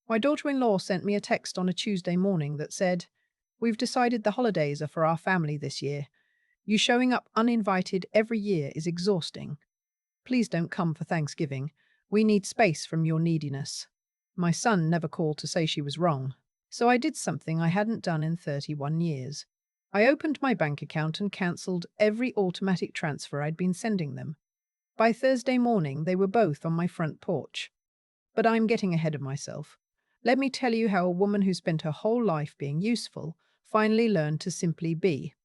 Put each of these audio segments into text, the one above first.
My daughter-in-law sent me a text on a Tuesday morning that said, "We've decided the holidays are for our family this year. You showing up uninvited every year is exhausting. Please don't come for Thanksgiving. We need space from your neediness." My son never called to say she was wrong. So I did something I hadn't done in 31 years. I opened my bank account and cancelled every automatic transfer I'd been sending them. By Thursday morning, they were both on my front porch. But I'm getting ahead of myself. Let me tell you how a woman who spent her whole life being useful finally learned to simply be.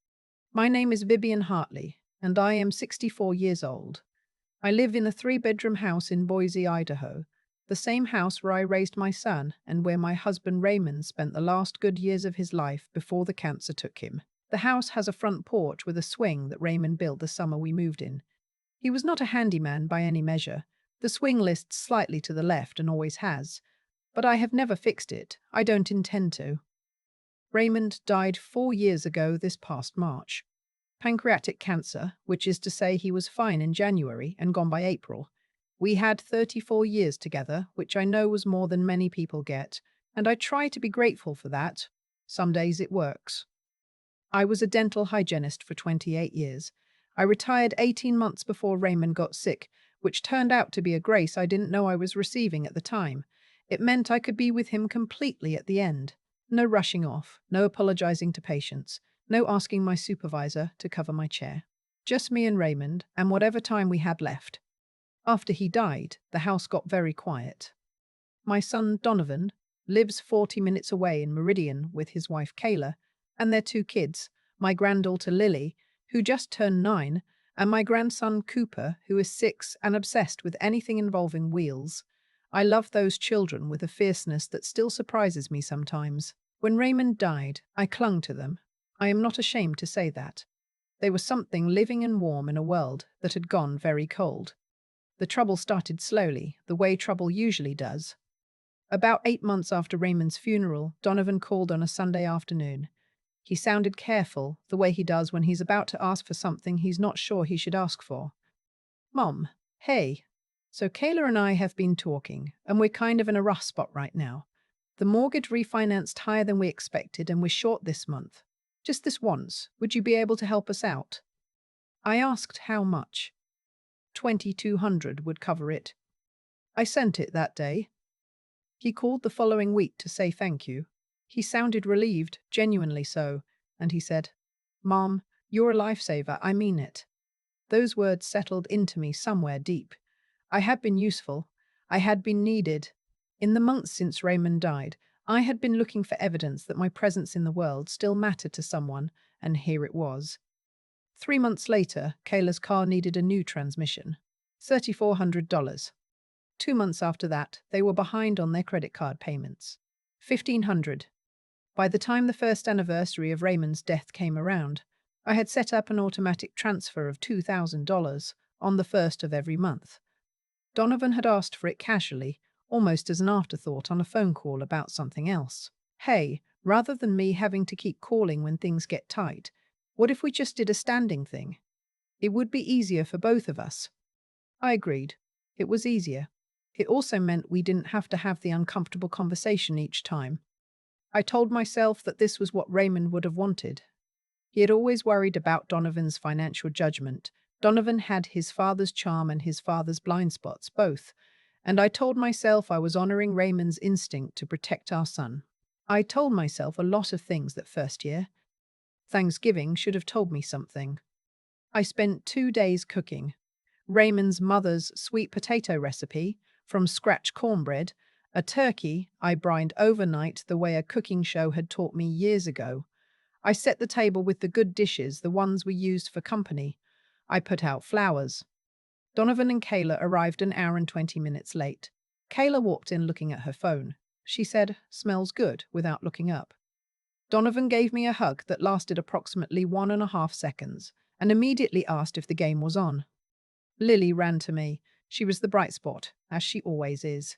My name is Vivian Hartley, and I am 64 years old. I live in a three-bedroom house in Boise, Idaho, the same house where I raised my son and where my husband Raymond spent the last good years of his life before the cancer took him. The house has a front porch with a swing that Raymond built the summer we moved in. He was not a handyman by any measure. The swing lists slightly to the left and always has, but I have never fixed it. I don't intend to. Raymond died 4 years ago this past March. Pancreatic cancer, which is to say he was fine in January and gone by April. We had 34 years together, which I know was more than many people get, and I try to be grateful for that. Some days it works. I was a dental hygienist for 28 years. I retired 18 months before Raymond got sick, which turned out to be a grace I didn't know I was receiving at the time. It meant I could be with him completely at the end. No rushing off, no apologizing to patients, no asking my supervisor to cover my chair. Just me and Raymond, and whatever time we had left. After he died, the house got very quiet. My son, Donovan, lives 40 minutes away in Meridian with his wife, Kayla, and their two kids, my granddaughter, Lily, who just turned 9, and my grandson, Cooper, who is 6 and obsessed with anything involving wheels. I love those children with a fierceness that still surprises me sometimes. When Raymond died, I clung to them. I am not ashamed to say that. They were something living and warm in a world that had gone very cold. The trouble started slowly, the way trouble usually does. About 8 months after Raymond's funeral, Donovan called on a Sunday afternoon. He sounded careful, the way he does when he's about to ask for something he's not sure he should ask for. "Mom, hey. So Kayla and I have been talking, and we're kind of in a rough spot right now. The mortgage refinanced higher than we expected, and we're short this month. Just this once, would you be able to help us out?" I asked how much. 2,200 would cover it. I sent it that day. He called the following week to say thank you. He sounded relieved, genuinely so, and he said, "Mom, you're a lifesaver, I mean it." Those words settled into me somewhere deep. I had been useful. I had been needed. In the months since Raymond died, I had been looking for evidence that my presence in the world still mattered to someone, and here it was. 3 months later, Kayla's car needed a new transmission. $3,400. 2 months after that, they were behind on their credit card payments. 1,500. By the time the first anniversary of Raymond's death came around, I had set up an automatic transfer of $2,000 on the first of every month. Donovan had asked for it casually, almost as an afterthought on a phone call about something else. "Hey, rather than me having to keep calling when things get tight, what if we just did a standing thing? It would be easier for both of us." I agreed. It was easier. It also meant we didn't have to have the uncomfortable conversation each time. I told myself that this was what Raymond would have wanted. He had always worried about Donovan's financial judgment. Donovan had his father's charm and his father's blind spots, both, and I told myself I was honoring Raymond's instinct to protect our son. I told myself a lot of things that first year. Thanksgiving should have told me something. I spent 2 days cooking. Raymond's mother's sweet potato recipe, from scratch cornbread, a turkey I brined overnight the way a cooking show had taught me years ago. I set the table with the good dishes, the ones we used for company. I put out flowers. Donovan and Kayla arrived an hour and 20 minutes late. Kayla walked in looking at her phone. She said, "Smells good," without looking up. Donovan gave me a hug that lasted approximately 1.5 seconds and immediately asked if the game was on. Lily ran to me. She was the bright spot, as she always is.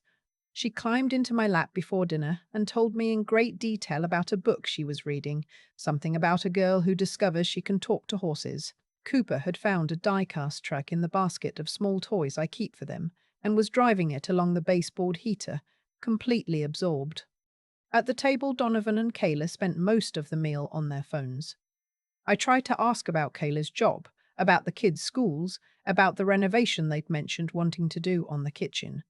She climbed into my lap before dinner and told me in great detail about a book she was reading, something about a girl who discovers she can talk to horses. Cooper had found a die-cast truck in the basket of small toys I keep for them and was driving it along the baseboard heater, completely absorbed. At the table, Donovan and Kayla spent most of the meal on their phones. I tried to ask about Kayla's job, about the kids' schools, about the renovation they'd mentioned wanting to do on the kitchen.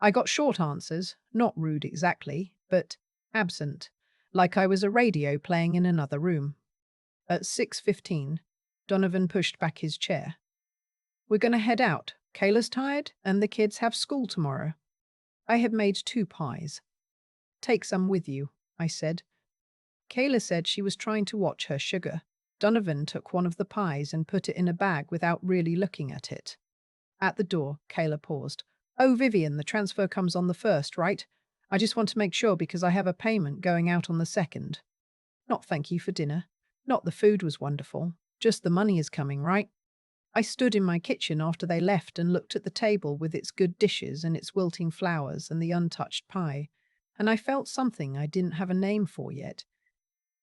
I got short answers, not rude exactly, but absent, like I was a radio playing in another room. At 6:15, Donovan pushed back his chair. We're going to head out. Kayla's tired, and the kids have school tomorrow. I had made 2 pies. Take some with you, I said. Kayla said she was trying to watch her sugar. Donovan took one of the pies and put it in a bag without really looking at it. At the door, Kayla paused. Oh, Vivian, the transfer comes on the 1st, right? I just want to make sure because I have a payment going out on the 2nd. Not thank you for dinner. Not the food was wonderful. Just the money is coming, right? I stood in my kitchen after they left and looked at the table with its good dishes and its wilting flowers and the untouched pie, and I felt something I didn't have a name for yet.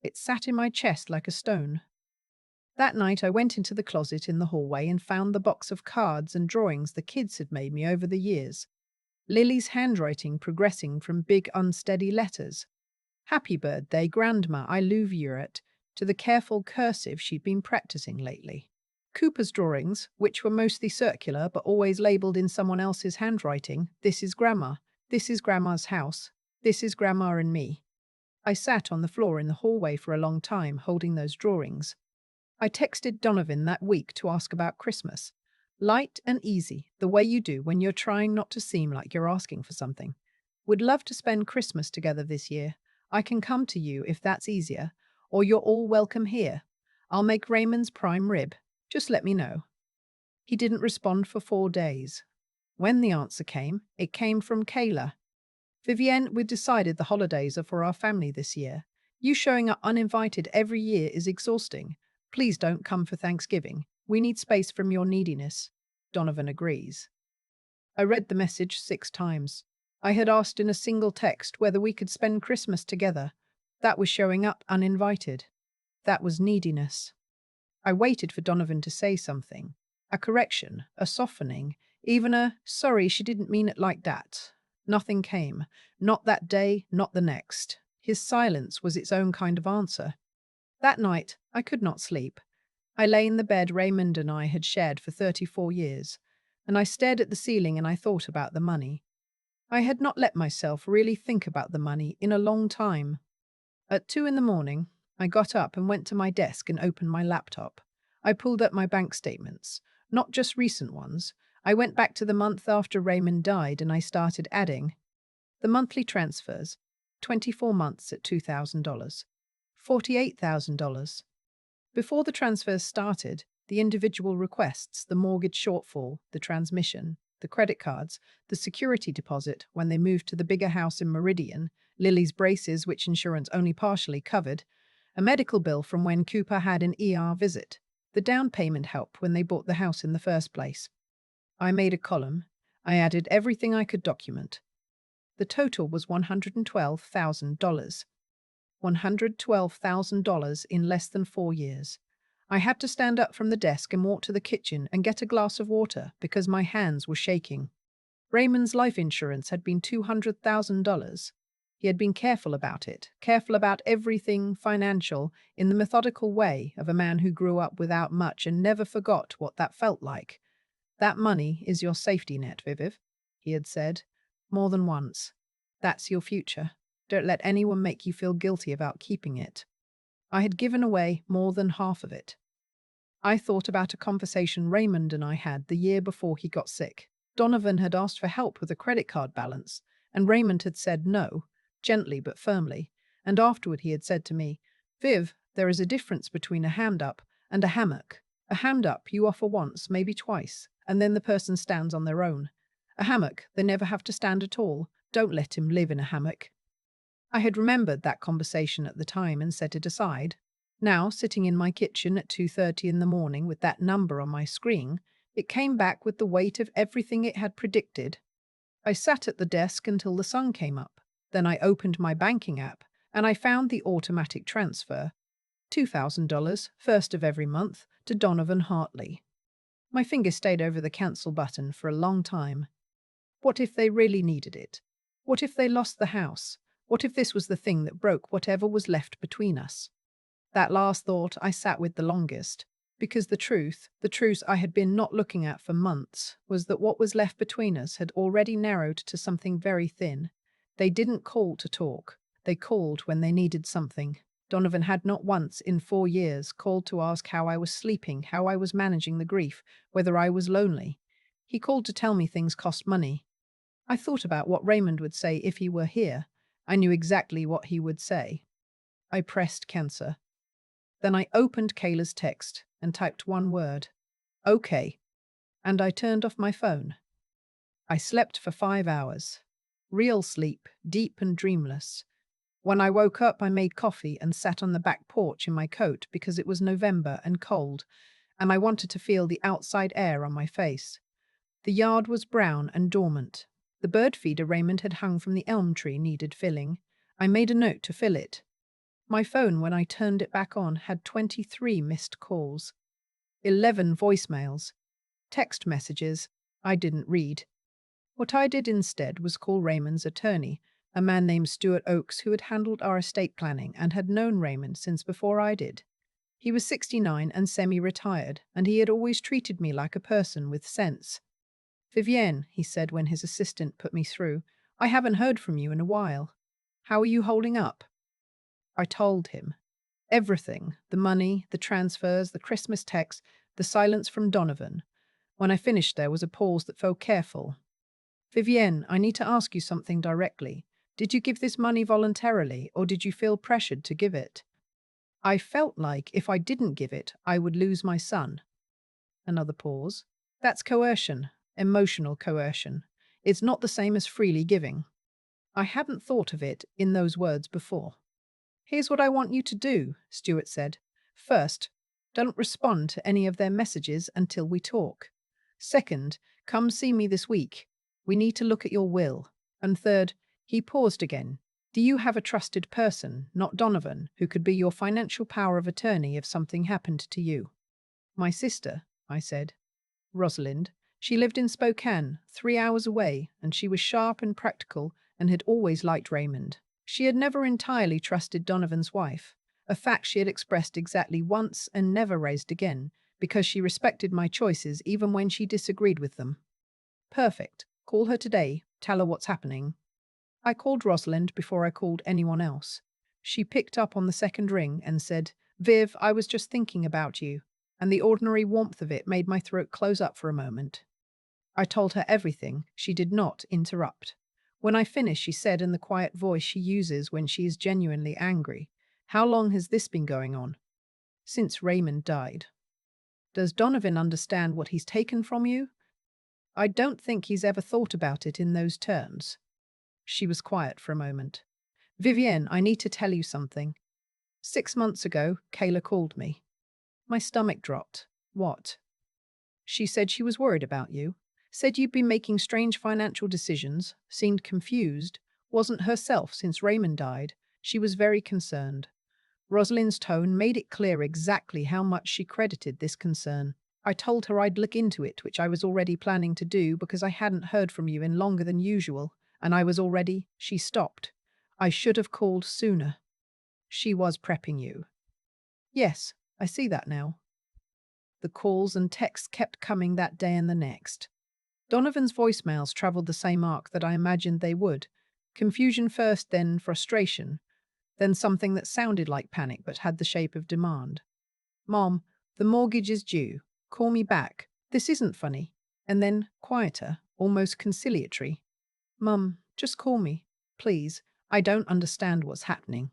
It sat in my chest like a stone. That night I went into the closet in the hallway and found the box of cards and drawings the kids had made me over the years. Lily's handwriting progressing from big unsteady letters. Happy birthday, Grandma, I love you it, to the careful cursive she'd been practicing lately. Cooper's drawings, which were mostly circular but always labelled in someone else's handwriting, this is Grandma, this is Grandma's house, this is Grandma and me. I sat on the floor in the hallway for a long time holding those drawings. I texted Donovan that week to ask about Christmas. Light and easy, the way you do when you're trying not to seem like you're asking for something. Would love to spend Christmas together this year. I can come to you if that's easier, or you're all welcome here. I'll make Raymond's prime rib. Just let me know. He didn't respond for 4 days. When the answer came, it came from Kayla. Vivienne, we've decided the holidays are for our family this year. You showing up uninvited every year is exhausting. Please don't come for Thanksgiving. We need space from your neediness. Donovan agrees. I read the message 6 times. I had asked in a single text whether we could spend Christmas together. That was showing up uninvited. That was neediness. I waited for Donovan to say something. A correction, a softening, even a, sorry, she didn't mean it like that. Nothing came. Not that day, not the next. His silence was its own kind of answer. That night, I could not sleep. I lay in the bed Raymond and I had shared for 34 years, and I stared at the ceiling and I thought about the money. I had not let myself really think about the money in a long time. At 2 in the morning, I got up and went to my desk and opened my laptop. I pulled up my bank statements, not just recent ones. I went back to the month after Raymond died and I started adding the monthly transfers, 24 months at $2,000, $48,000. Before the transfers started, the individual requests, the mortgage shortfall, the transmission, the credit cards, the security deposit when they moved to the bigger house in Meridian, Lily's braces which insurance only partially covered, a medical bill from when Cooper had an ER visit, the down payment help when they bought the house in the first place. I made a column. I added everything I could document. The total was $112,000. $112,000 in less than 4 years. I had to stand up from the desk and walk to the kitchen and get a glass of water because my hands were shaking. Raymond's life insurance had been $200,000. He had been careful about it, careful about everything financial, in the methodical way of a man who grew up without much and never forgot what that felt like. That money is your safety net, Viviv, he had said, more than once. That's your future. Don't let anyone make you feel guilty about keeping it. I had given away more than half of it. I thought about a conversation Raymond and I had the year before he got sick. Donovan had asked for help with a credit card balance, and Raymond had said no, gently but firmly, and afterward he had said to me, Viv, there is a difference between a hand-up and a hammock. A hand-up you offer once, maybe twice, and then the person stands on their own. A hammock, they never have to stand at all. Don't let him live in a hammock. I had remembered that conversation at the time and set it aside. Now, sitting in my kitchen at 2:30 in the morning with that number on my screen, it came back with the weight of everything it had predicted. I sat at the desk until the sun came up. Then I opened my banking app, and I found the automatic transfer. $2,000, first of every month, to Donovan Hartley. My finger stayed over the cancel button for a long time. What if they really needed it? What if they lost the house? What if this was the thing that broke whatever was left between us? That last thought I sat with the longest, because the truth I had been not looking at for months, was that what was left between us had already narrowed to something very thin. They didn't call to talk. They called when they needed something. Donovan had not once in 4 years called to ask how I was sleeping, how I was managing the grief, whether I was lonely. He called to tell me things cost money. I thought about what Raymond would say if he were here. I knew exactly what he would say. I pressed cancel. Then I opened Kayla's text and typed one word. Okay. And I turned off my phone. I slept for 5 hours. Real sleep, deep and dreamless. When I woke up, I made coffee and sat on the back porch in my coat because it was November and cold, and I wanted to feel the outside air on my face. The yard was brown and dormant. The bird feeder Raymond had hung from the elm tree needed filling. I made a note to fill it. My phone, when I turned it back on, had 23 missed calls, 11 voicemails, text messages I didn't read. What I did instead was call Raymond's attorney, a man named Stuart Oakes, who had handled our estate planning and had known Raymond since before I did. He was 69 and semi-retired, and he had always treated me like a person with sense. Vivienne, he said when his assistant put me through, I haven't heard from you in a while. How are you holding up? I told him. Everything, the money, the transfers, the Christmas texts, the silence from Donovan. When I finished, there was a pause that felt careful. Vivienne, I need to ask you something directly. Did you give this money voluntarily, or did you feel pressured to give it? I felt like if I didn't give it, I would lose my son. Another pause. That's coercion, emotional coercion. It's not the same as freely giving. I hadn't thought of it in those words before. Here's what I want you to do, Stuart said. First, don't respond to any of their messages until we talk. Second, come see me this week. We need to look at your will. And third, he paused again. Do you have a trusted person, not Donovan, who could be your financial power of attorney if something happened to you? My sister, I said. Rosalind. She lived in Spokane, 3 hours away, and she was sharp and practical and had always liked Raymond. She had never entirely trusted Donovan's wife, a fact she had expressed exactly once and never raised again, because she respected my choices even when she disagreed with them. Perfect. Call her today. Tell her what's happening. I called Rosalind before I called anyone else. She picked up on the second ring and said, Viv, I was just thinking about you, and the ordinary warmth of it made my throat close up for a moment. I told her everything. She did not interrupt. When I finished, she said in the quiet voice she uses when she is genuinely angry, How long has this been going on? Since Raymond died. Does Donovan understand what he's taken from you? I don't think he's ever thought about it in those terms. She was quiet for a moment. Vivienne, I need to tell you something. 6 months ago, Kayla called me. My stomach dropped. What? She said she was worried about you. Said you'd been making strange financial decisions, seemed confused, wasn't herself since Raymond died. She was very concerned. Rosalind's tone made it clear exactly how much she credited this concern. I told her I'd look into it, which I was already planning to do because I hadn't heard from you in longer than usual, and I was already— She stopped. I should have called sooner. She was prepping you. Yes, I see that now. The calls and texts kept coming that day and the next. Donovan's voicemails traveled the same arc that I imagined they would. Confusion first, then frustration, then something that sounded like panic but had the shape of demand. Mom, the mortgage is due. Call me back. This isn't funny. And then, quieter, almost conciliatory. Mum, just call me, please. I don't understand what's happening.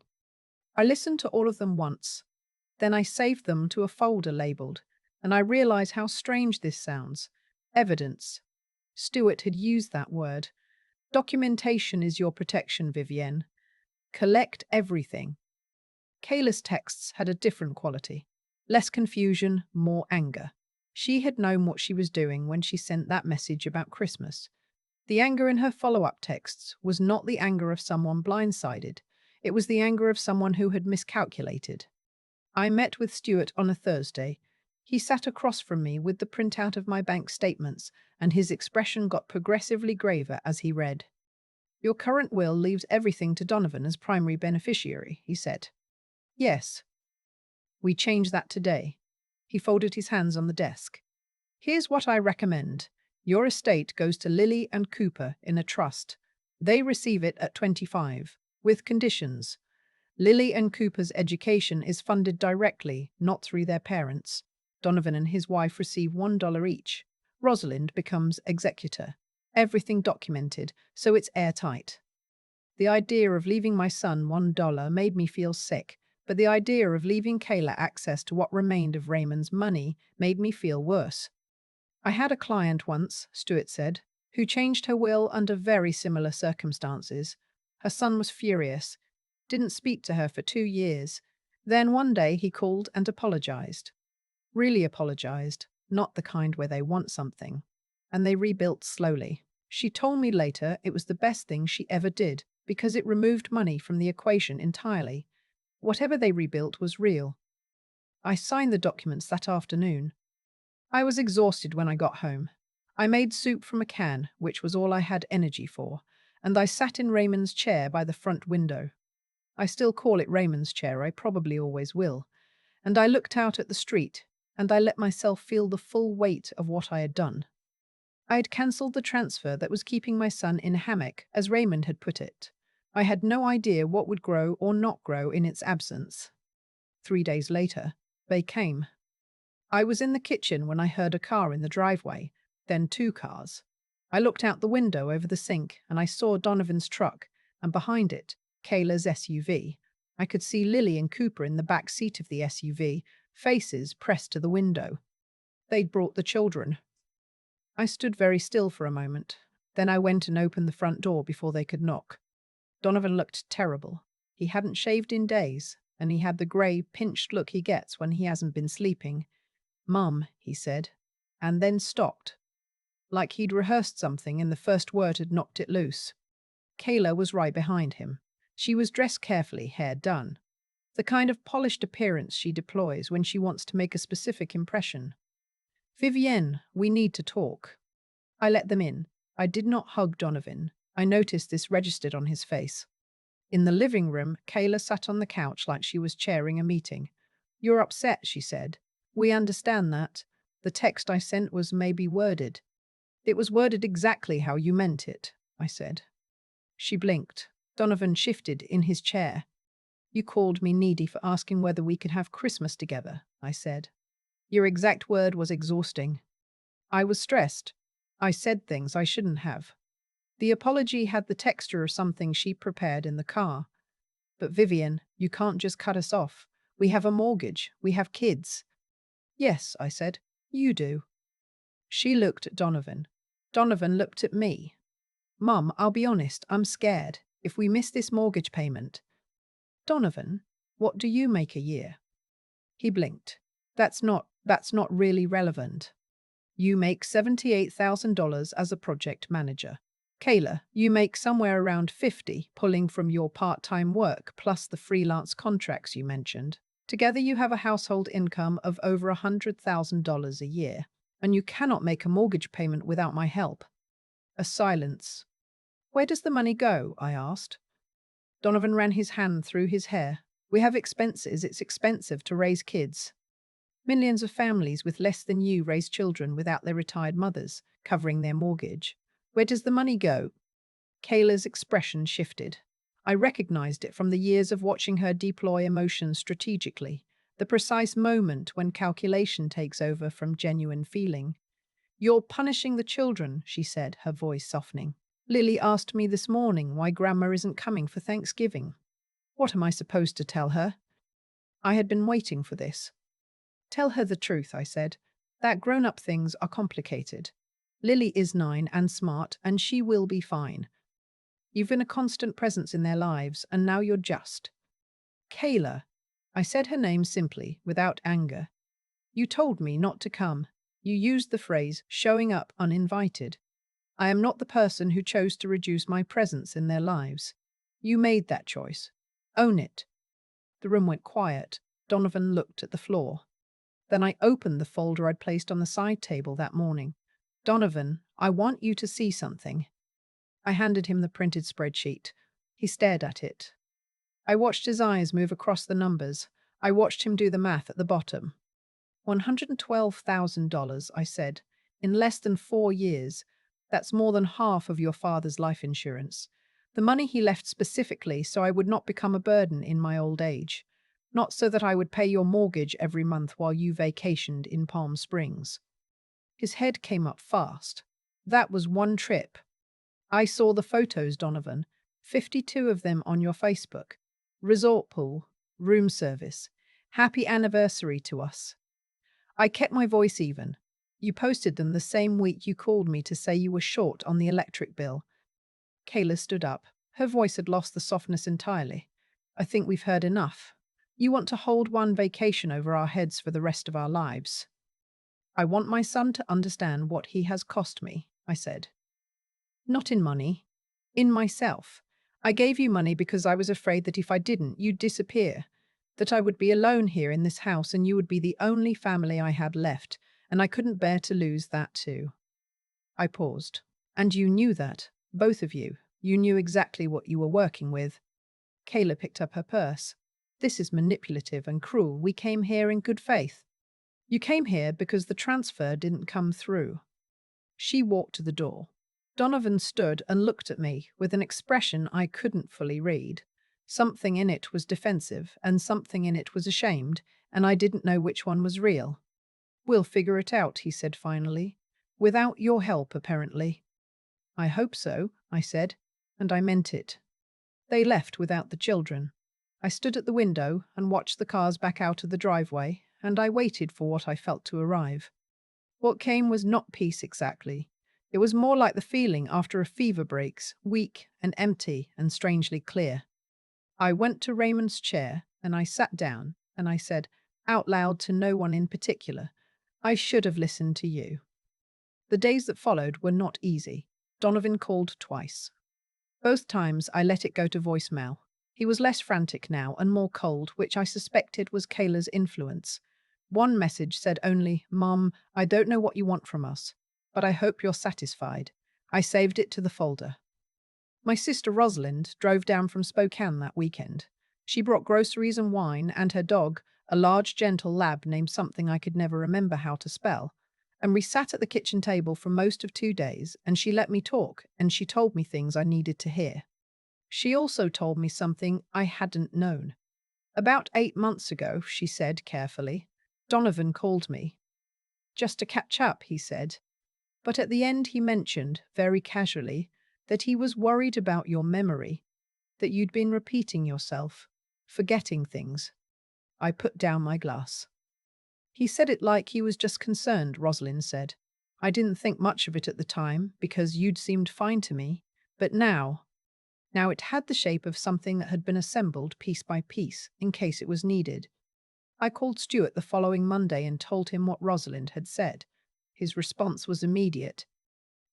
I listened to all of them once. Then I saved them to a folder labeled, and I realized how strange this sounds. Evidence. Stuart had used that word. Documentation is your protection, Vivienne. Collect everything. Kayla's texts had a different quality. Less confusion, more anger. She had known what she was doing when she sent that message about Christmas. The anger in her follow-up texts was not the anger of someone blindsided. It was the anger of someone who had miscalculated. I met with Stuart on a Thursday. He sat across from me with the printout of my bank statements, and his expression got progressively graver as he read. Your current will leaves everything to Donovan as primary beneficiary, he said. Yes, we change that today. He folded his hands on the desk. Here's what I recommend. Your estate goes to Lily and Cooper in a trust. They receive it at 25, with conditions. Lily and Cooper's education is funded directly, not through their parents. Donovan and his wife receive $1 each. Rosalind becomes executor. Everything documented, so it's airtight. The idea of leaving my son $1 made me feel sick, but the idea of leaving Kayla access to what remained of Raymond's money made me feel worse. I had a client once, Stewart said, who changed her will under very similar circumstances. Her son was furious, didn't speak to her for 2 years. Then one day he called and apologized. Really apologized, not the kind where they want something. And they rebuilt slowly. She told me later it was the best thing she ever did because it removed money from the equation entirely. Whatever they rebuilt was real. I signed the documents that afternoon. I was exhausted when I got home. I made soup from a can, which was all I had energy for, and I sat in Raymond's chair by the front window. I still call it Raymond's chair, I probably always will. And I looked out at the street, and I let myself feel the full weight of what I had done. I had cancelled the transfer that was keeping my son in a hammock, as Raymond had put it. I had no idea what would grow or not grow in its absence. 3 days later, they came. I was in the kitchen when I heard a car in the driveway, then 2 cars. I looked out the window over the sink and I saw Donovan's truck, and behind it, Kayla's SUV. I could see Lily and Cooper in the back seat of the SUV, faces pressed to the window. They'd brought the children. I stood very still for a moment. Then I went and opened the front door before they could knock. Donovan looked terrible. He hadn't shaved in days, and he had the grey, pinched look he gets when he hasn't been sleeping. "Mum," he said, and then stopped. Like he'd rehearsed something and the first word had knocked it loose. Kayla was right behind him. She was dressed carefully, hair done. The kind of polished appearance she deploys when she wants to make a specific impression. "Vivienne, we need to talk." I let them in. I did not hug Donovan. I noticed this registered on his face. In the living room, Kayla sat on the couch like she was chairing a meeting. "You're upset," she said. "We understand that. The text I sent was maybe worded." "It was worded exactly how you meant it," I said. She blinked. Donovan shifted in his chair. "You called me needy for asking whether we could have Christmas together," I said. "Your exact word was exhausting." I was stressed. I said things I shouldn't have. The apology had the texture of something she prepared in the car. "But Vivian, you can't just cut us off. We have a mortgage. We have kids." "Yes," I said. "You do." She looked at Donovan. Donovan looked at me. "Mum, I'll be honest, I'm scared. If we miss this mortgage payment." "Donovan, what do you make a year?" He blinked. That's not really relevant. You make $78,000 as a project manager. Kayla, you make somewhere around 50, pulling from your part-time work plus the freelance contracts you mentioned. Together you have a household income of over $100,000 a year, and you cannot make a mortgage payment without my help. A silence. "Where does the money go?" I asked. Donovan ran his hand through his hair. "We have expenses. It's expensive to raise kids. Millions of families with less than you raise children without their retired mothers, covering their mortgage. Where does the money go?" Kayla's expression shifted. I recognized it from the years of watching her deploy emotions strategically, the precise moment when calculation takes over from genuine feeling. "You're punishing the children," she said, her voice softening. "Lily asked me this morning why Grandma isn't coming for Thanksgiving. What am I supposed to tell her?" I had been waiting for this. "Tell her the truth," I said. "That grown-up things are complicated. Lily is 9 and smart, and she will be fine. You've been a constant presence in their lives, and now you're just." "Kayla," I said her name simply, without anger. "You told me not to come. You used the phrase, showing up uninvited. I am not the person who chose to reduce my presence in their lives. You made that choice. Own it." The room went quiet. Donovan looked at the floor. Then I opened the folder I'd placed on the side table that morning. "Donovan, I want you to see something." I handed him the printed spreadsheet. He stared at it. I watched his eyes move across the numbers. I watched him do the math at the bottom. $112,000, I said. In less than 4 years. That's more than half of your father's life insurance. The money he left specifically so I would not become a burden in my old age. Not so that I would pay your mortgage every month while you vacationed in Palm Springs. His head came up fast. That was one trip. I saw the photos, Donovan. 52 of them on your Facebook. Resort pool, room service. Happy anniversary to us. I kept my voice even. You posted them the same week you called me to say you were short on the electric bill. Kayla stood up. Her voice had lost the softness entirely. I think we've heard enough. You want to hold one vacation over our heads for the rest of our lives. I want my son to understand what he has cost me, I said. Not in money. In myself. I gave you money because I was afraid that if I didn't, you'd disappear. That I would be alone here in this house and you would be the only family I had left, and I couldn't bear to lose that too. I paused. And you knew that, both of you. You knew exactly what you were working with. Kayla picked up her purse. This is manipulative and cruel. We came here in good faith. You came here because the transfer didn't come through. She walked to the door. Donovan stood and looked at me with an expression I couldn't fully read. Something in it was defensive and something in it was ashamed, and I didn't know which one was real. We'll figure it out, he said finally. Without your help, apparently. I hope so, I said, and I meant it. They left without the children. I stood at the window and watched the cars back out of the driveway, and I waited for what I felt to arrive. What came was not peace exactly. It was more like the feeling after a fever breaks, weak and empty and strangely clear. I went to Raymond's chair and I sat down and I said, out loud to no one in particular, I should have listened to you. The days that followed were not easy. Donovan called twice. Both times I let it go to voicemail. He was less frantic now and more cold, which I suspected was Kayla's influence. One message said only, Mom, I don't know what you want from us, but I hope you're satisfied. I saved it to the folder. My sister Rosalind drove down from Spokane that weekend. She brought groceries and wine and her dog, a large gentle lab named something I could never remember how to spell. And we sat at the kitchen table for most of 2 days, and she let me talk, and she told me things I needed to hear. She also told me something I hadn't known. About 8 months ago, she said carefully, Donovan called me. Just to catch up, he said. But at the end he mentioned, very casually, that he was worried about your memory, that you'd been repeating yourself, forgetting things. I put down my glass. He said it like he was just concerned, Rosalind said. I didn't think much of it at the time, because you'd seemed fine to me, but now it had the shape of something that had been assembled piece by piece, in case it was needed. I called Stuart the following Monday and told him what Rosalind had said. His response was immediate.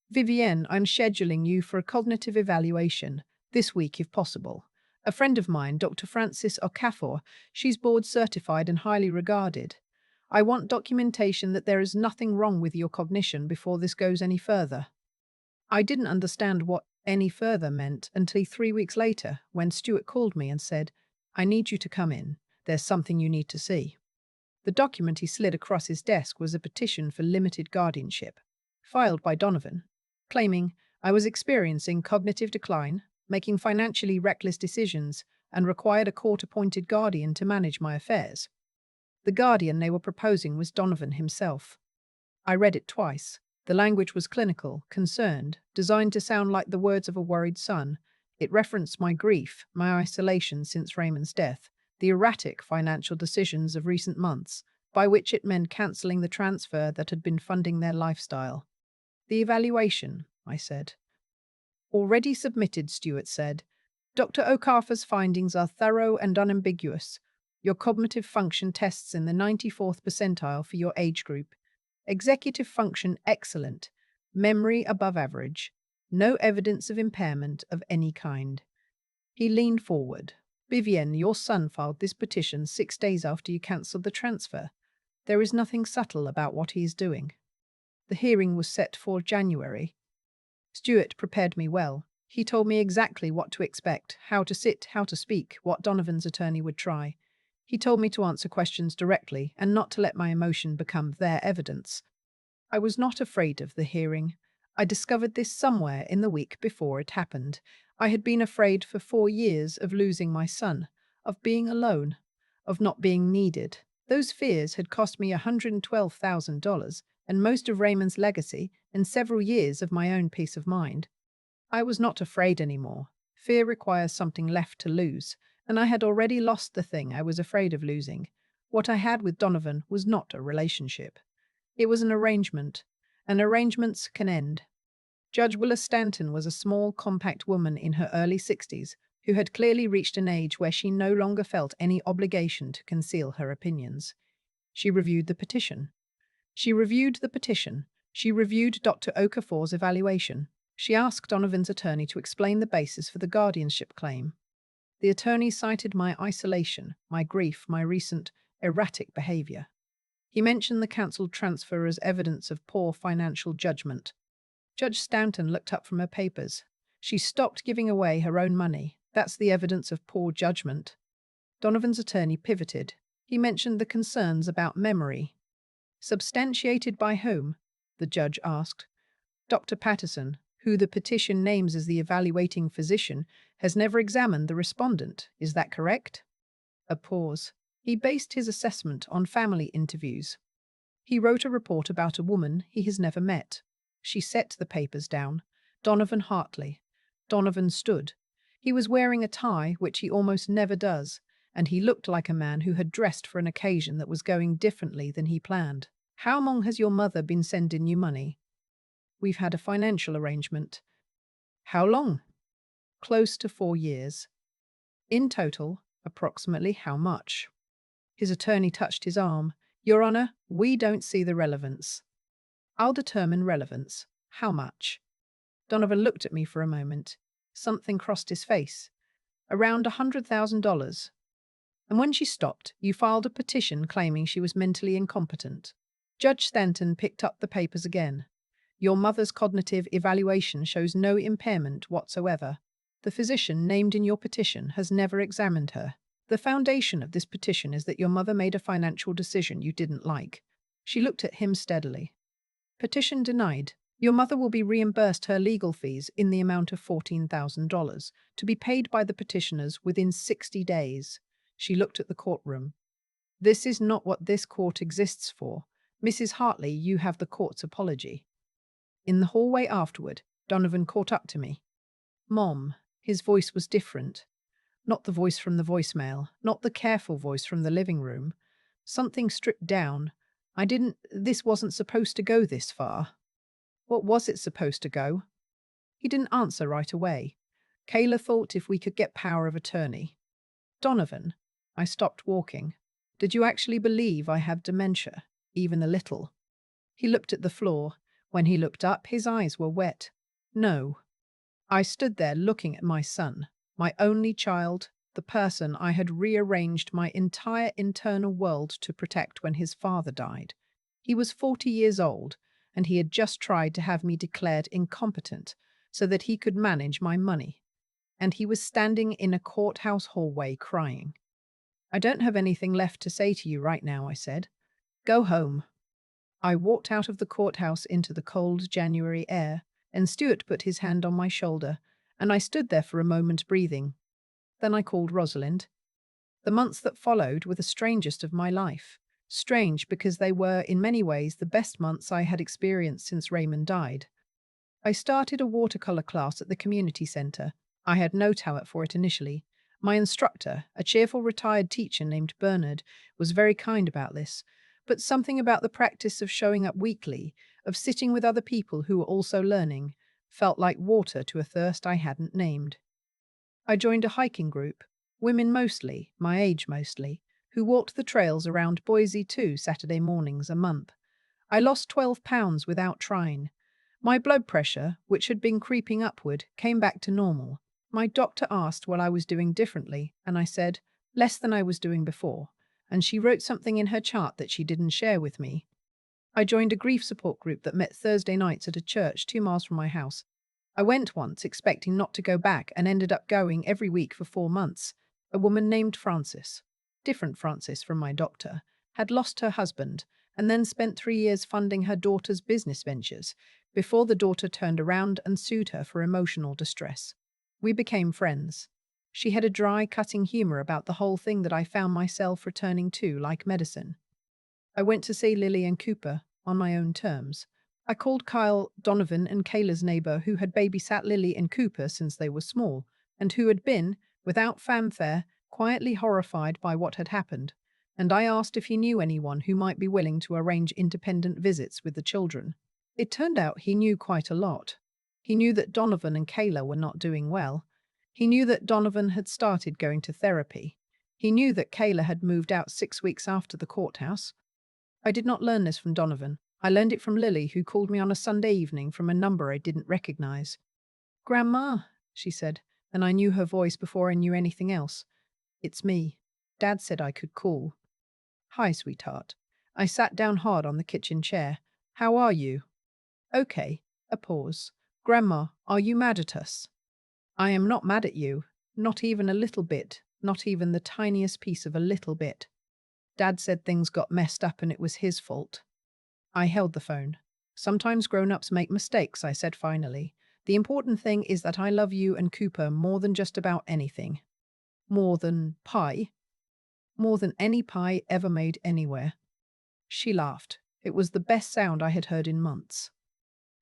Vivienne, I'm scheduling you for a cognitive evaluation, this week if possible. A friend of mine, Dr. Frances Okafor, she's board certified and highly regarded. I want documentation that there is nothing wrong with your cognition before this goes any further. I didn't understand what any further meant until 3 weeks later, when Stuart called me and said, I need you to come in. There's something you need to see. The document he slid across his desk was a petition for limited guardianship, filed by Donovan, claiming I was experiencing cognitive decline, making financially reckless decisions, and required a court-appointed guardian to manage my affairs. The guardian they were proposing was Donovan himself. I read it twice. The language was clinical, concerned, designed to sound like the words of a worried son. It referenced my grief, my isolation since Raymond's death, the erratic financial decisions of recent months, by which it meant cancelling the transfer that had been funding their lifestyle. The evaluation, I said. Already submitted, Stuart said. Dr. Okafor's findings are thorough and unambiguous. Your cognitive function tests in the 94th percentile for your age group. Executive function excellent. Memory above average. No evidence of impairment of any kind. He leaned forward. Vivienne, your son filed this petition 6 days after you cancelled the transfer. There is nothing subtle about what he is doing. The hearing was set for January. Stuart prepared me well. He told me exactly what to expect, how to sit, how to speak, what Donovan's attorney would try. He told me to answer questions directly and not to let my emotion become their evidence. I was not afraid of the hearing. I discovered this somewhere in the week before it happened. I had been afraid for 4 years of losing my son, of being alone, of not being needed. Those fears had cost me $112,000 and most of Raymond's legacy and several years of my own peace of mind. I was not afraid anymore. Fear requires something left to lose, and I had already lost the thing I was afraid of losing. What I had with Donovan was not a relationship. It was an arrangement, and arrangements can end. Judge Willa Stanton was a small, compact woman in her early 60s who had clearly reached an age where she no longer felt any obligation to conceal her opinions. She reviewed the petition. She reviewed the petition. She reviewed Dr. Okafor's evaluation. She asked Donovan's attorney to explain the basis for the guardianship claim. The attorney cited my isolation, my grief, my recent erratic behavior. He mentioned the cancelled transfer as evidence of poor financial judgment. Judge Stanton looked up from her papers. She stopped giving away her own money. That's the evidence of poor judgment. Donovan's attorney pivoted. He mentioned the concerns about memory. Substantiated by whom? The judge asked. Dr. Patterson, who the petition names as the evaluating physician, has never examined the respondent. Is that correct? A pause. He based his assessment on family interviews. He wrote a report about a woman he has never met. She set the papers down. Donovan Hartley. Donovan stood. He was wearing a tie, which he almost never does, and he looked like a man who had dressed for an occasion that was going differently than he planned. How long has your mother been sending you money? We've had a financial arrangement. How long? Close to 4 years. In total, approximately how much? His attorney touched his arm. Your Honor, we don't see the relevance. I'll determine relevance. How much? Donovan looked at me for a moment. Something crossed his face. Around $100,000. And when she stopped, you filed a petition claiming she was mentally incompetent. Judge Stanton picked up the papers again. Your mother's cognitive evaluation shows no impairment whatsoever. The physician named in your petition has never examined her. The foundation of this petition is that your mother made a financial decision you didn't like. She looked at him steadily. Petition denied. Your mother will be reimbursed her legal fees in the amount of $14,000 to be paid by the petitioners within 60 days. She looked at the courtroom. This is not what this court exists for. Mrs. Hartley, you have the court's apology. In the hallway afterward, Donovan caught up to me. Mom, his voice was different. Not the voice from the voicemail, not the careful voice from the living room. Something stripped down. This wasn't supposed to go this far. What was it supposed to go? He didn't answer right away. Kayla thought if we could get power of attorney. Donovan, I stopped walking. Did you actually believe I have dementia? Even a little? He looked at the floor. When he looked up, his eyes were wet. No. I stood there looking at my son, my only child, the person I had rearranged my entire internal world to protect when his father died. He was 40 years old, and he had just tried to have me declared incompetent so that he could manage my money. And he was standing in a courthouse hallway crying. I don't have anything left to say to you right now, I said. Go home. I walked out of the courthouse into the cold January air, and Stuart put his hand on my shoulder, and I stood there for a moment breathing. Then I called Rosalind. The months that followed were the strangest of my life. Strange because they were, in many ways, the best months I had experienced since Raymond died. I started a watercolor class at the community center. I had no talent for it initially. My instructor, a cheerful retired teacher named Bernard, was very kind about this, but something about the practice of showing up weekly, of sitting with other people who were also learning, felt like water to a thirst I hadn't named. I joined a hiking group, women mostly, my age mostly, who walked the trails around Boise 2 Saturday mornings a month. I lost 12 pounds without trying. My blood pressure, which had been creeping upward, came back to normal. My doctor asked what I was doing differently, and I said, less than I was doing before, and she wrote something in her chart that she didn't share with me. I joined a grief support group that met Thursday nights at a church 2 miles from my house. I went once expecting not to go back and ended up going every week for 4 months. A woman named Frances, different Frances from my doctor, had lost her husband and then spent 3 years funding her daughter's business ventures before the daughter turned around and sued her for emotional distress. We became friends. She had a dry, cutting humor about the whole thing that I found myself returning to like medicine. I went to see Lily and Cooper on my own terms. I called Kyle, Donovan, and Kayla's neighbor who had babysat Lily and Cooper since they were small, and who had been, without fanfare, quietly horrified by what had happened, and I asked if he knew anyone who might be willing to arrange independent visits with the children. It turned out he knew quite a lot. He knew that Donovan and Kayla were not doing well. He knew that Donovan had started going to therapy. He knew that Kayla had moved out 6 weeks after the courthouse. I did not learn this from Donovan. I learned it from Lily, who called me on a Sunday evening from a number I didn't recognize. "Grandma," she said, and I knew her voice before I knew anything else. "It's me. Dad said I could call." "Hi, sweetheart." I sat down hard on the kitchen chair. "How are you?" "Okay." A pause. "Grandma, are you mad at us?" "I am not mad at you. Not even a little bit. Not even the tiniest piece of a little bit. Dad said things got messed up and it was his fault." I held the phone. "Sometimes grown-ups make mistakes," I said finally. "The important thing is that I love you and Cooper more than just about anything. More than pie. More than any pie ever made anywhere." She laughed. It was the best sound I had heard in months.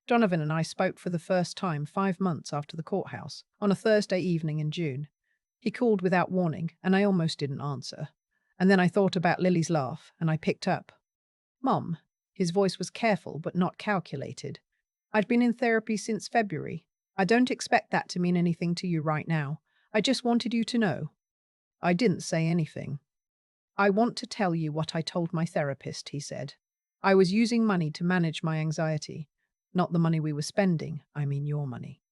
Donovan and I spoke for the first time 5 months after the courthouse, on a Thursday evening in June. He called without warning, and I almost didn't answer. And then I thought about Lily's laugh, and I picked up. "Mom." His voice was careful but not calculated. "I'd been in therapy since February. I don't expect that to mean anything to you right now. I just wanted you to know." I didn't say anything. "I want to tell you what I told my therapist," he said. "I was using money to manage my anxiety. Not the money we were spending, I mean your money.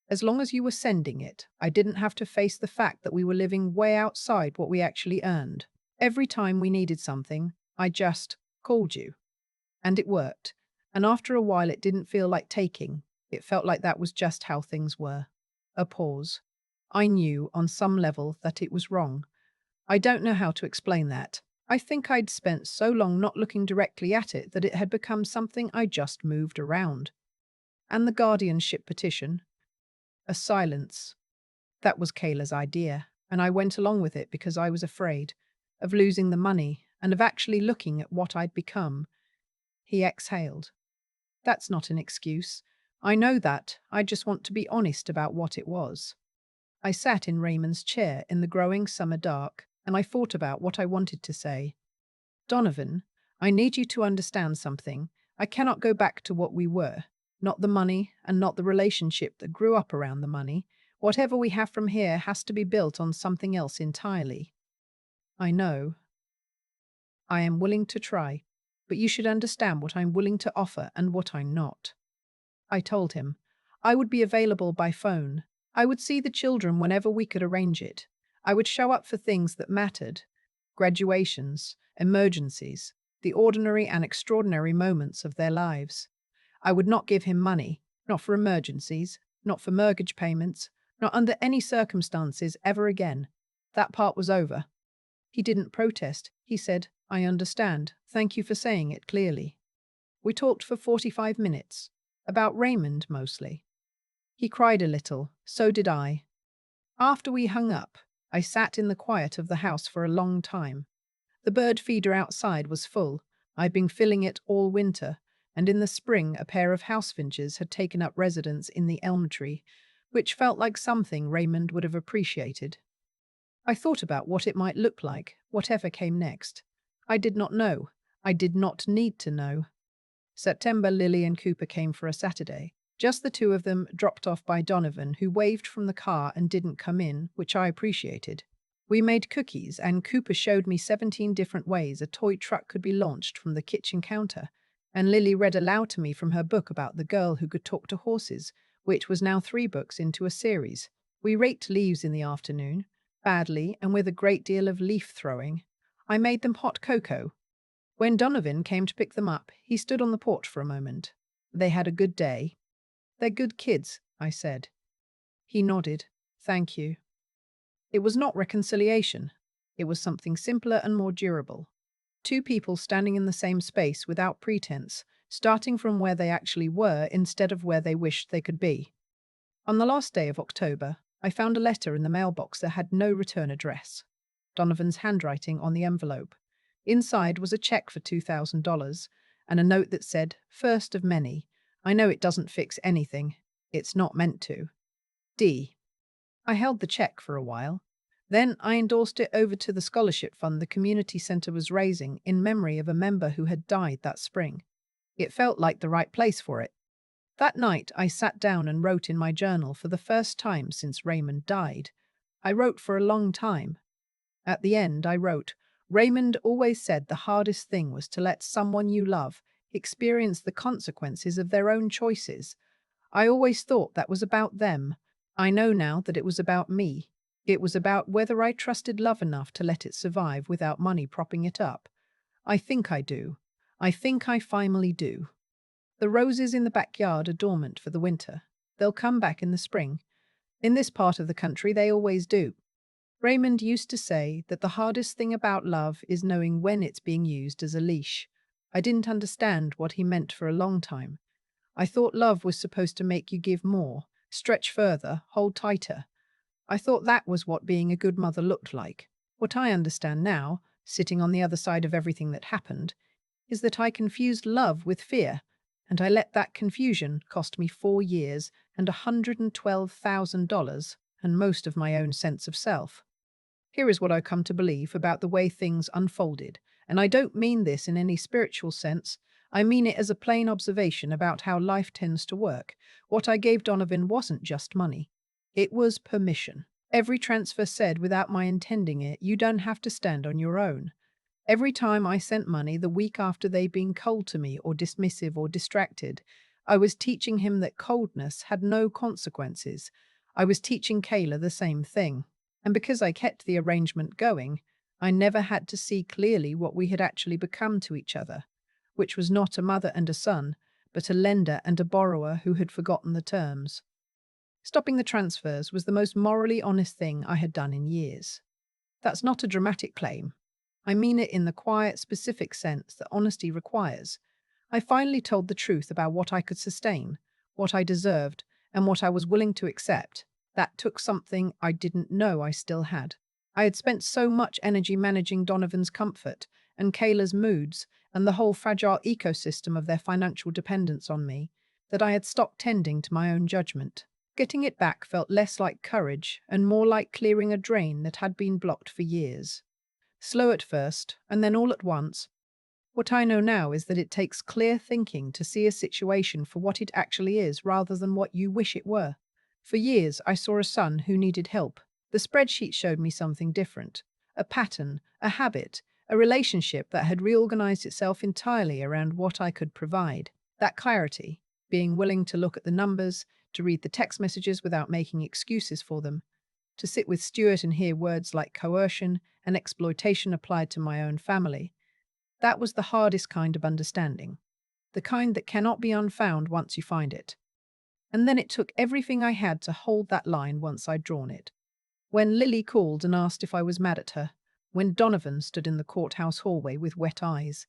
As long as you were sending it, I didn't have to face the fact that we were living way outside what we actually earned. Every time we needed something, I just called you. And it worked. And after a while, it didn't feel like taking. It felt like that was just how things were." A pause. I knew, on some level, that it was wrong. I don't know how to explain that. I think I'd spent so long not looking directly at it that it had become something I just moved around. "And the guardianship petition?" A silence. "That was Kayla's idea, and I went along with it because I was afraid of losing the money and of actually looking at what I'd become." He exhaled. "That's not an excuse. I know that. I just want to be honest about what it was." I sat in Raymond's chair in the growing summer dark, and I thought about what I wanted to say. "Donovan, I need you to understand something. I cannot go back to what we were. Not the money, and not the relationship that grew up around the money. Whatever we have from here has to be built on something else entirely." "I know. I am willing to try. But you should understand what I'm willing to offer and what I'm not." I told him. I would be available by phone. I would see the children whenever we could arrange it. I would show up for things that mattered. Graduations, emergencies, the ordinary and extraordinary moments of their lives. I would not give him money, not for emergencies, not for mortgage payments, not under any circumstances ever again. That part was over. He didn't protest. He said, "I understand. Thank you for saying it clearly." We talked for 45 minutes. About Raymond, mostly. He cried a little. So did I. After we hung up, I sat in the quiet of the house for a long time. The bird feeder outside was full. I'd been filling it all winter, and in the spring a pair of house finches had taken up residence in the elm tree, which felt like something Raymond would have appreciated. I thought about what it might look like, whatever came next. I did not know. I did not need to know. September, Lily and Cooper came for a Saturday. Just the two of them, dropped off by Donovan, who waved from the car and didn't come in, which I appreciated. We made cookies, and Cooper showed me 17 different ways a toy truck could be launched from the kitchen counter. And Lily read aloud to me from her book about the girl who could talk to horses, which was now 3 books into a series. We raked leaves in the afternoon, badly and with a great deal of leaf throwing. I made them hot cocoa. When Donovan came to pick them up, he stood on the porch for a moment. They had a good day. "They're good kids," I said. He nodded. Thank you. It was not reconciliation. It was something simpler and more durable. Two people standing in the same space without pretense, starting from where they actually were instead of where they wished they could be. On the last day of October, I found a letter in the mailbox that had no return address. Donovan's handwriting on the envelope. Inside was a check for $2,000 and a note that said, "First of many. I know it doesn't fix anything. It's not meant to. D." I held the check for a while. Then I endorsed it over to the scholarship fund the community center was raising in memory of a member who had died that spring. It felt like the right place for it. That night, I sat down and wrote in my journal for the first time since Raymond died. I wrote for a long time. At the end, I wrote, Raymond always said the hardest thing was to let someone you love experience the consequences of their own choices. I always thought that was about them. I know now that it was about me. It was about whether I trusted love enough to let it survive without money propping it up. I think I do. I think I finally do. The roses in the backyard are dormant for the winter. They'll come back in the spring. In this part of the country, they always do. Raymond used to say that the hardest thing about love is knowing when it's being used as a leash. I didn't understand what he meant for a long time. I thought love was supposed to make you give more, stretch further, hold tighter. I thought that was what being a good mother looked like. What I understand now, sitting on the other side of everything that happened, is that I confused love with fear, and I let that confusion cost me 4 years and $112,000 and most of my own sense of self. Here is what I come to believe about the way things unfolded, and I don't mean this in any spiritual sense. I mean it as a plain observation about how life tends to work. What I gave Donovan wasn't just money. It was permission. Every transfer said, without my intending it, you don't have to stand on your own. Every time I sent money the week after they'd been cold to me or dismissive or distracted, I was teaching him that coldness had no consequences. I was teaching Kayla the same thing. And because I kept the arrangement going, I never had to see clearly what we had actually become to each other, which was not a mother and a son, but a lender and a borrower who had forgotten the terms. Stopping the transfers was the most morally honest thing I had done in years. That's not a dramatic claim. I mean it in the quiet, specific sense that honesty requires. I finally told the truth about what I could sustain, what I deserved, and what I was willing to accept. That took something I didn't know I still had. I had spent so much energy managing Donovan's comfort and Kayla's moods and the whole fragile ecosystem of their financial dependence on me that I had stopped tending to my own judgment. Getting it back felt less like courage and more like clearing a drain that had been blocked for years. Slow at first, and then all at once. What I know now is that it takes clear thinking to see a situation for what it actually is rather than what you wish it were. For years, I saw a son who needed help. The spreadsheet showed me something different. A pattern, a habit, a relationship that had reorganized itself entirely around what I could provide. That clarity, being willing to look at the numbers, to read the text messages without making excuses for them, to sit with Stuart and hear words like coercion and exploitation applied to my own family. That was the hardest kind of understanding, the kind that cannot be unfound once you find it. And then it took everything I had to hold that line once I'd drawn it. When Lily called and asked if I was mad at her, when Donovan stood in the courthouse hallway with wet eyes,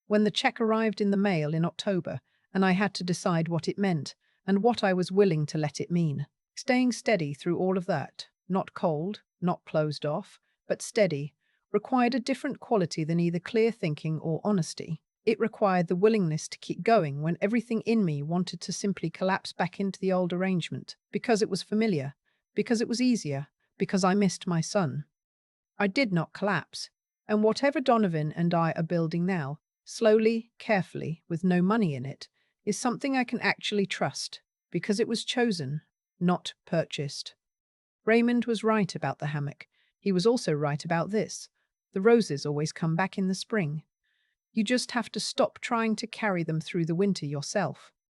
when the check arrived in the mail in October and I had to decide what it meant and what I was willing to let it mean. Staying steady through all of that, not cold, not closed off, but steady, required a different quality than either clear thinking or honesty. It required the willingness to keep going when everything in me wanted to simply collapse back into the old arrangement, because it was familiar, because it was easier, because I missed my son. I did not collapse, and whatever Donovan and I are building now, slowly, carefully, with no money in it, is something I can actually trust, because it was chosen, not purchased. Raymond was right about the hammock. He was also right about this. The roses always come back in the spring. You just have to stop trying to carry them through the winter yourself.